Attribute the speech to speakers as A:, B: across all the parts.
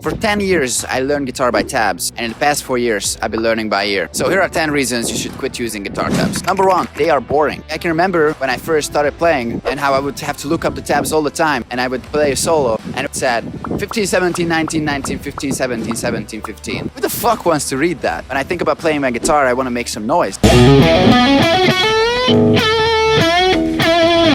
A: For 10 years, I learned guitar by tabs, and in the past 4 years, I've been learning by ear. So here are 10 reasons you should quit using guitar tabs. Number 1, they are boring. I can remember when I first started playing and how I would have to look up the tabs all the time, and I would play a solo, and it said 15, 17, 19, 19, 15, 17, 17, 15. Who the fuck wants to read that? When I think about playing my guitar, I want to make some noise.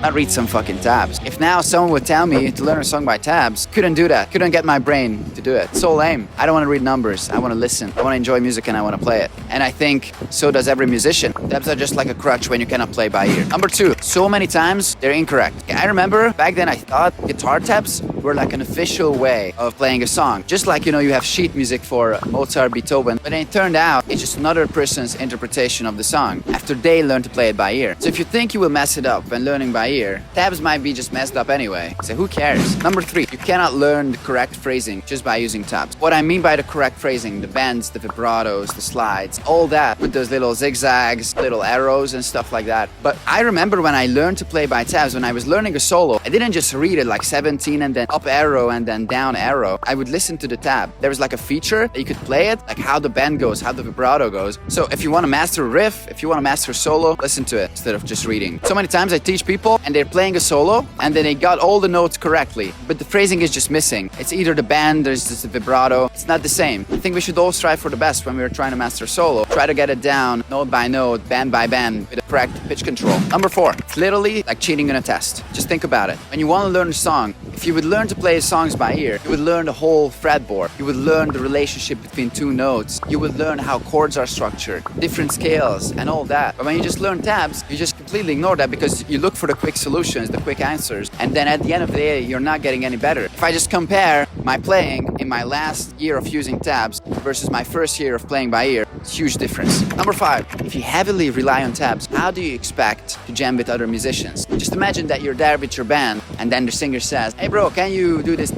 A: Not read some fucking tabs. If now someone would tell me to learn a song by tabs, couldn't do that. Couldn't get my brain to do it. So lame. I don't want to read numbers. I want to listen. I want to enjoy music and I want to play it. And I think so does every musician. Tabs are just like a crutch when you cannot play by ear. Number 2, so many times they're incorrect. I remember back then I thought guitar tabs were like an official way of playing a song. Just like, you have sheet music for Mozart, Beethoven. But then it turned out it's just another person's interpretation of the song after they learn to play it by ear. So if you think you will mess it up when learning by ear, tabs might be just messed up anyway. So who cares? Number 3, you cannot learn the correct phrasing just by using tabs. What I mean by the correct phrasing, the bends, the vibratos, the slides, all that with those little zigzags, little arrows and stuff like that. But I remember when I learned to play by tabs, when I was learning a solo, I didn't just read it like 17 and then up arrow and then down arrow. I would listen to the tab. There was like a feature that you could play it, like how the bend goes, how the vibrato goes. So if you want to master a riff, if you want to master a solo, listen to it instead of just reading. So many times I teach people and they're playing a solo and then they got all the notes correctly, but the phrasing is just missing. It's either the bend, there's just the vibrato. It's not the same. I think we should all strive for the best when we're trying to master a solo. Try to get it down note by note, band by band with the correct pitch control. Number 4, it's literally like cheating on a test. Just think about it. When you want to learn a song, if you would learn to play songs by ear, you would learn the whole fretboard. You would learn the relationship between 2 notes. You would learn how chords are structured, different scales and all that. But when you just learn tabs, you just completely ignore that because you look for the quick solutions, the quick answers, and then at the end of the day, you're not getting any better. If I just compare my playing in my last year of using tabs versus my first year of playing by ear, it's a huge difference. Number 5, if you heavily rely on tabs, how do you expect to jam with other musicians? Just imagine that you're there with your band and then the singer says, "Hey bro, can you do this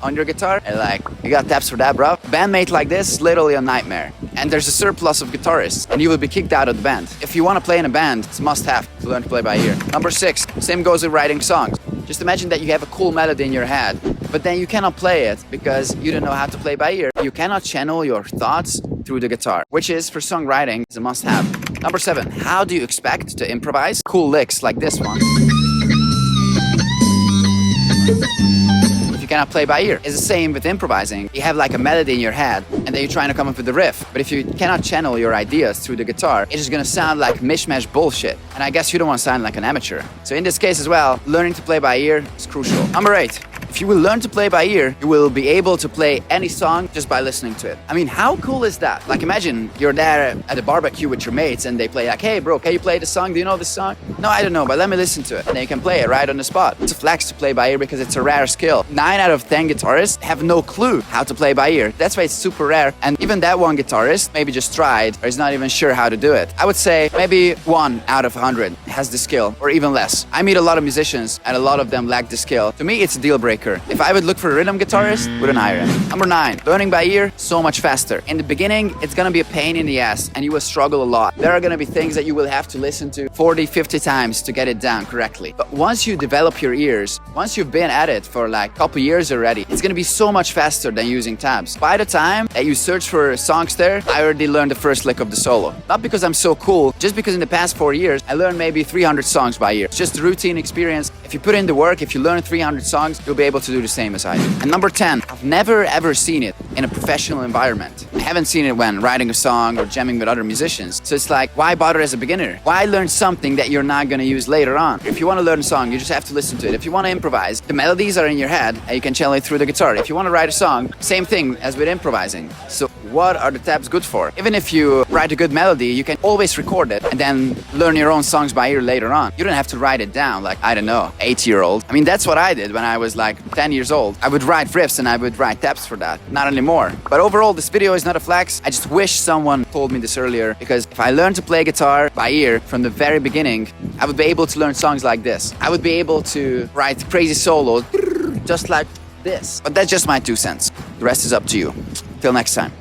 A: on your guitar?" And like, "You got tabs for that, bro?" Bandmate like this, literally a nightmare. And there's a surplus of guitarists and you will be kicked out of the band. If you want to play in a band, it's must have to learn to play by ear. Number 6, same goes with writing songs. Just imagine that you have a cool melody in your head, but then you cannot play it because you don't know how to play by ear. You cannot channel your thoughts through the guitar, which is for songwriting is a must have. Number 7, how do you expect to improvise cool licks like this one if you cannot play by ear? It's the same with improvising. You have like a melody in your head and then you're trying to come up with the riff, but if you cannot channel your ideas through the guitar, it's just gonna sound like mishmash bullshit, and I guess you don't want to sound like an amateur. So in this case as well, learning to play by ear is crucial. Number 8, if you will learn to play by ear, you will be able to play any song just by listening to it. I mean, how cool is that? Like imagine you're there at a barbecue with your mates and they play like, "Hey bro, can you play the song? Do you know this song?" "No, I don't know, but let me listen to it." And then you can play it right on the spot. It's a flex to play by ear because it's a rare skill. 9 out of 10 guitarists have no clue how to play by ear. That's why it's super rare. And even that one guitarist maybe just tried or is not even sure how to do it. I would say maybe 1 out of 100 has the skill, or even less. I meet a lot of musicians and a lot of them lack the skill. To me, it's a deal breaker. If I would look for a rhythm guitarist, wouldn't hire him. Number 9, learning by ear, so much faster. In the beginning, it's gonna be a pain in the ass and you will struggle a lot. There are gonna be things that you will have to listen to 40, 50 times to get it down correctly. But once you develop your ears, once you've been at it for like a couple years already, it's gonna be so much faster than using tabs. By the time that you search for songs there, I already learned the first lick of the solo. Not because I'm so cool, just because in the past 4 years, I learned maybe 300 songs by ear. It's just a routine experience. If you put in the work, if you learn 300 songs, you'll be able to do the same as I do. And number 10, I've never ever seen it in a professional environment. I haven't seen it when writing a song or jamming with other musicians. So it's like, why bother as a beginner? Why learn something that you're not gonna use later on? If you want to learn a song, you just have to listen to it. If you want to improvise, the melodies are in your head and you can channel it through the guitar. If you want to write a song, same thing as with improvising. So what are the tabs good for? Even if you write a good melody, you can always record it and then learn your own songs by ear later on. You don't have to write it down like, I don't know, 8-year-old. I mean, that's what I did when I was like 10 years old. I would write riffs and I would write tabs for that. Not anymore. But overall, this video is not a flex. I just wish someone told me this earlier, because if I learned to play guitar by ear from the very beginning, I would be able to learn songs like this. I would be able to write crazy solos just like this. But that's just my 2 cents. The rest is up to you. Till next time.